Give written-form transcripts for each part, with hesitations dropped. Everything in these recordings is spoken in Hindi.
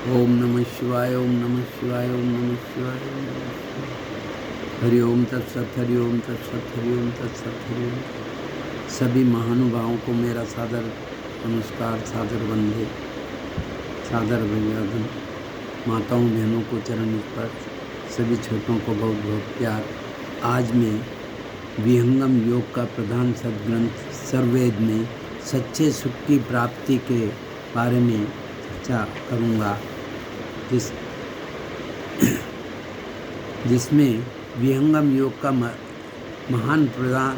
ओम नमः शिवाय, ओम नमः शिवाय, ओम नमः शिवाय, ओम नमः शिवाय। हरि ओम तत्सत, हरि ओम तत्सत, हरि ओम तत्सत, हरि ओम। सभी महानुभावों को मेरा सादर नमस्कार, सादर वंदे, सादर अभिवादन। माताओं बहनों को चरण स्पर्श, सभी छोटों को बहुत बहुत प्यार। आज मैं विहंगम योग का प्रधान सद्ग्रंथ सर्ववेद में सच्चे सुख की प्राप्ति के बारे में चर्चा करूँगा, जिसमें विहंगम योग का महान प्रधान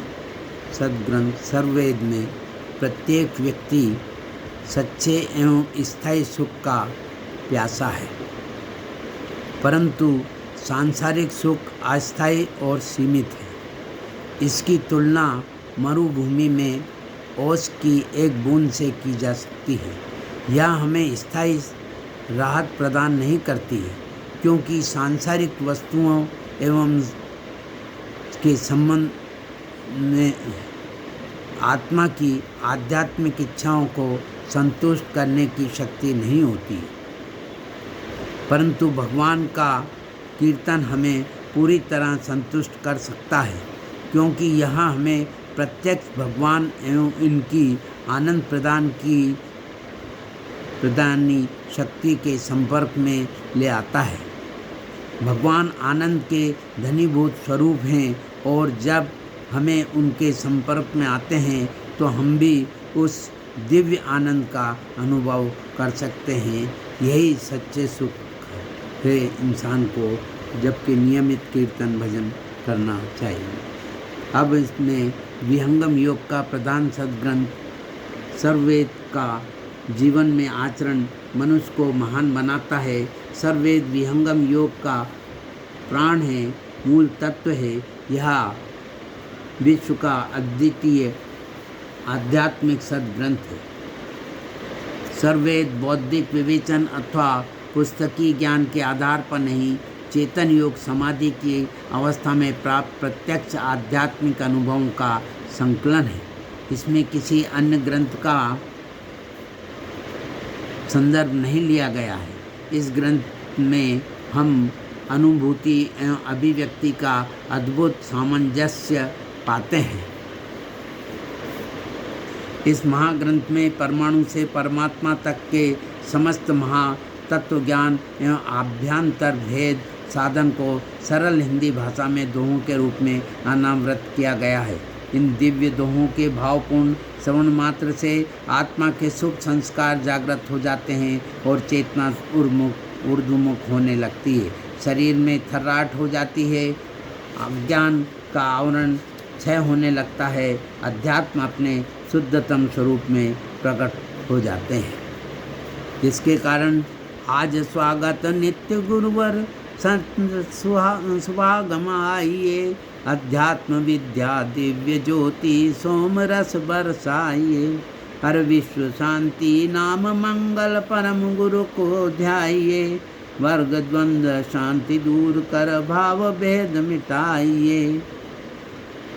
सद्ग्रंथ सर्ववेद में प्रत्येक व्यक्ति सच्चे एवं स्थायी सुख का प्यासा है, परंतु सांसारिक सुख अस्थायी और सीमित है। इसकी तुलना मरुभूमि में ओस की एक बूंद से की जा सकती है। यह हमें स्थायी राहत प्रदान नहीं करती है, क्योंकि सांसारिक वस्तुओं एवं के संबंध में आत्मा की आध्यात्मिक इच्छाओं को संतुष्ट करने की शक्ति नहीं होती, परंतु भगवान का कीर्तन हमें पूरी तरह संतुष्ट कर सकता है, क्योंकि यह हमें प्रत्यक्ष भगवान एवं इनकी आनंद प्रदानी शक्ति के संपर्क में ले आता है। भगवान आनंद के धनीभूत स्वरूप हैं, और जब हमें उनके संपर्क में आते हैं तो हम भी उस दिव्य आनंद का अनुभव कर सकते हैं। यही सच्चे सुख है इंसान को, जबकि नियमित कीर्तन भजन करना चाहिए। अब इसमें विहंगम योग का प्रधान सद्ग्रंथ सर्ववेद का जीवन में आचरण मनुष्य को महान बनाता है। सर्ववेद विहंगम योग का प्राण है, मूल तत्व है। यह विश्व का अद्वितीय आध्यात्मिक सद्ग्रंथ है। सर्ववेद बौद्धिक विवेचन अथवा पुस्तकीय ज्ञान के आधार पर नहीं, चेतन योग समाधि की अवस्था में प्राप्त प्रत्यक्ष आध्यात्मिक अनुभवों का संकलन है। इसमें किसी अन्य ग्रंथ का संदर्भ नहीं लिया गया है। इस ग्रंथ में हम अनुभूति एवं अभिव्यक्ति का अद्भुत सामंजस्य पाते हैं। इस महाग्रंथ में परमाणु से परमात्मा तक के समस्त महातत्व ज्ञान एवं आभ्यंतर भेद साधन को सरल हिंदी भाषा में दोहों के रूप में अनावृत किया गया है। इन दिव्य दोहों के भावपूर्ण श्रवण मात्र से आत्मा के शुभ संस्कार जागृत हो जाते हैं और चेतना ऊर्ध्वमुख होने लगती है। शरीर में थर्राहट हो जाती है, अज्ञान का आवरण क्षय होने लगता है, अध्यात्म अपने शुद्धतम स्वरूप में प्रकट हो जाते हैं। इसके कारण आज स्वागत नित्य गुरुवर सुभागम आइए, अध्यात्म विद्या दिव्य ज्योति सोम रस बरसाइए। हर विश्व शांति नाम मंगल परम गुरु को ध्याइए, वर्ग द्वंद्व शांति दूर कर भाव भेद मिटाइए।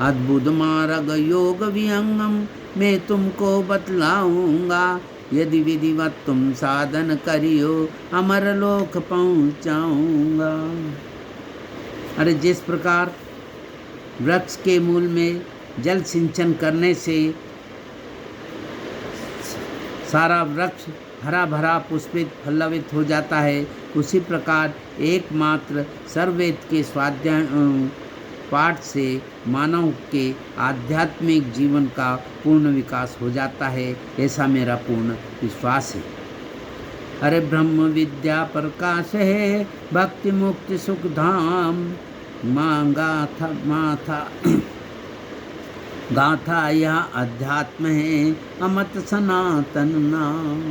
अद्भुत मार्ग योग विहंगम मैं तुमको बतलाऊंगा, यदि विधिवत तुम साधन करियो अमर लोक पहुँचाऊंगा। अरे जिस प्रकार वृक्ष के मूल में जल सिंचन करने से सारा वृक्ष हरा भरा पुष्पित फल्लवित हो जाता है, उसी प्रकार एकमात्र सर्ववेद के स्वाध्याय पाठ से मानव के आध्यात्मिक जीवन का पूर्ण विकास हो जाता है, ऐसा मेरा पूर्ण विश्वास है। अरे ब्रह्म विद्या प्रकाश है, भक्ति मुक्ति सुख धाम, गाथा यह अध्यात्म है, अमत सनातन नाम।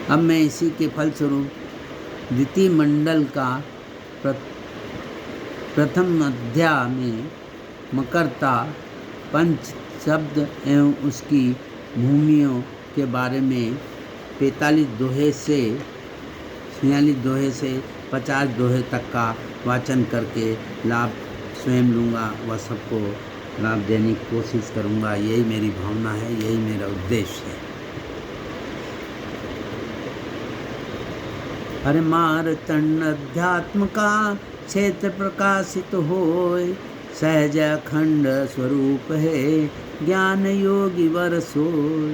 अब मैं इसी के फलस्वरूप द्वितीय मंडल का प्रथम अध्याय में मकरता पंच शब्द एवं उसकी भूमियों के बारे में 45 दोहे से 46 दोहे से 50 दोहे तक का वाचन करके लाभ स्वयं लूँगा व सबको लाभ देने की कोशिश करूँगा। यही मेरी भावना है, यही मेरा उद्देश्य है। हरे मार्तंड अध्यात्म का क्षेत्र प्रकाशित होय, सहज अखंड स्वरूप है ज्ञान योगी वर सोय।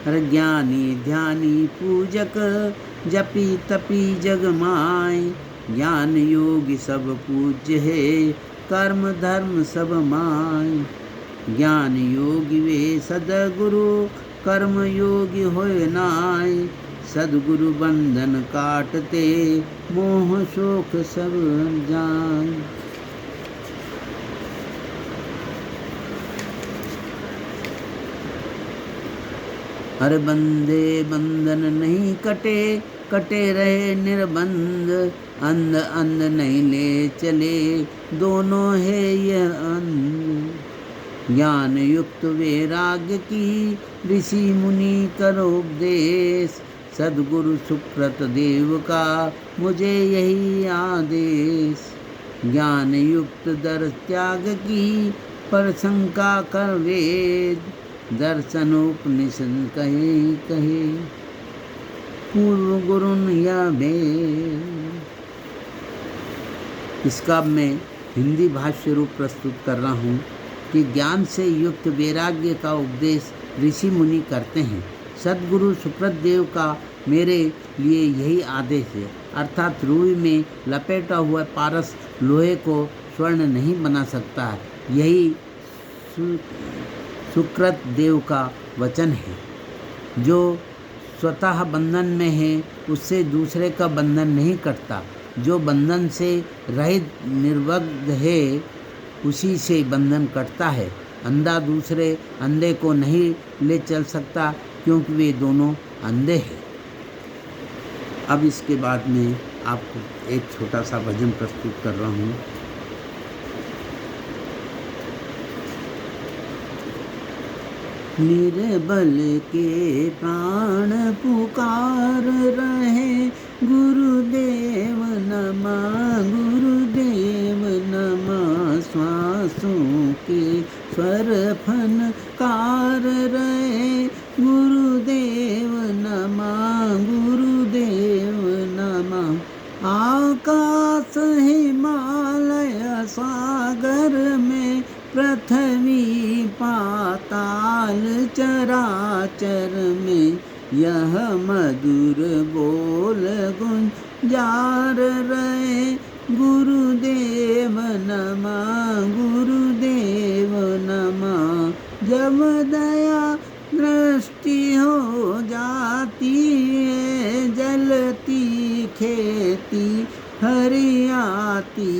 हर ज्ञानी ध्यानी पूजक जपी तपी जग माय, ज्ञान योगी सब पूज्य है कर्म धर्म सब माय। ज्ञान योगी वे सदगुरु कर्म योगी होय नाय, सदगुरु बंधन काटते मोह शोक सब जाय। हर बंदे बंधन नहीं कटे, कटे रहे निर्बंध, अंध अंध नहीं ले चले दोनों है यह अंध। ज्ञान युक्त वैराग्य की ऋषि मुनि करो उपदेश, सदगुरु सुकृत देव का मुझे यही आदेश। ज्ञान युक्त दर त्याग की पर शंका कर वेद, दर्शन उपनिषद कहे कहे पूर्व गुरुन या भेद। इसका मैं हिंदी भाष्य रूप प्रस्तुत कर रहा हूँ कि ज्ञान से युक्त वैराग्य का उपदेश ऋषि मुनि करते हैं, सदगुरु सुकृत देव का मेरे लिए यही आदेश है। अर्थात रूई में लपेटा हुआ पारस लोहे को स्वर्ण नहीं बना सकता, यही सुकृत देव का वचन है। जो स्वतः बंधन में है उससे दूसरे का बंधन नहीं कटता, जो बंधन से रहित निर्वग्ध है उसी से बंधन कटता है। अंधा दूसरे अंधे को नहीं ले चल सकता क्योंकि वे दोनों अंधे हैं। अब इसके बाद में आपको एक छोटा सा भजन प्रस्तुत कर रहा हूँ। निर्बल के प्राण पुकार रहे गुरुदेव नमः, गुरुदेव नमः। श्वासों के स्वर फनकार रहे गुरुदेव नमः, गुरुदेव नमः। आकाश हिमालय सागर में पृथ्वी पाताल चराचर में, यह मधुर बोल गुंजार रहे गुरुदेव नमः, गुरुदेव नमः। जब दया दृष्टि हो जाती है, जलती खेती हरियाती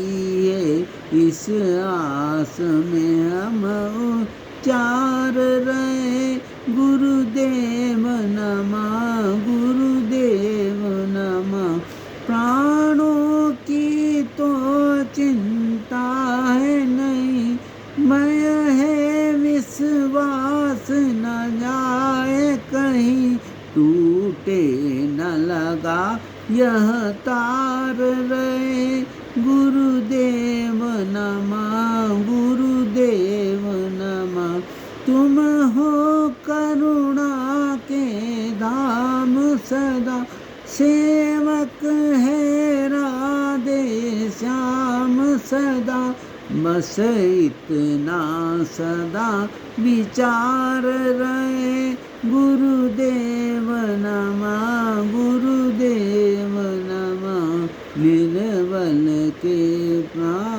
है, इस आस में हम उच्चार रहे गुरुदेव नमः, गुरुदेव नमः। प्राणों की तो चिंता है नहीं, मय है विश्वास न जाए कहीं, टूटे न लगा यह तार रहे गुरुदेव नमः, गुरुदेव नमः। तुम हो करुणा के धाम सदा, सेवक है राधे श्याम सदा। बस इतना सदा विचार रहे गुरुदेव नमः, गुरुदेव नमः। निर्बल के प्राण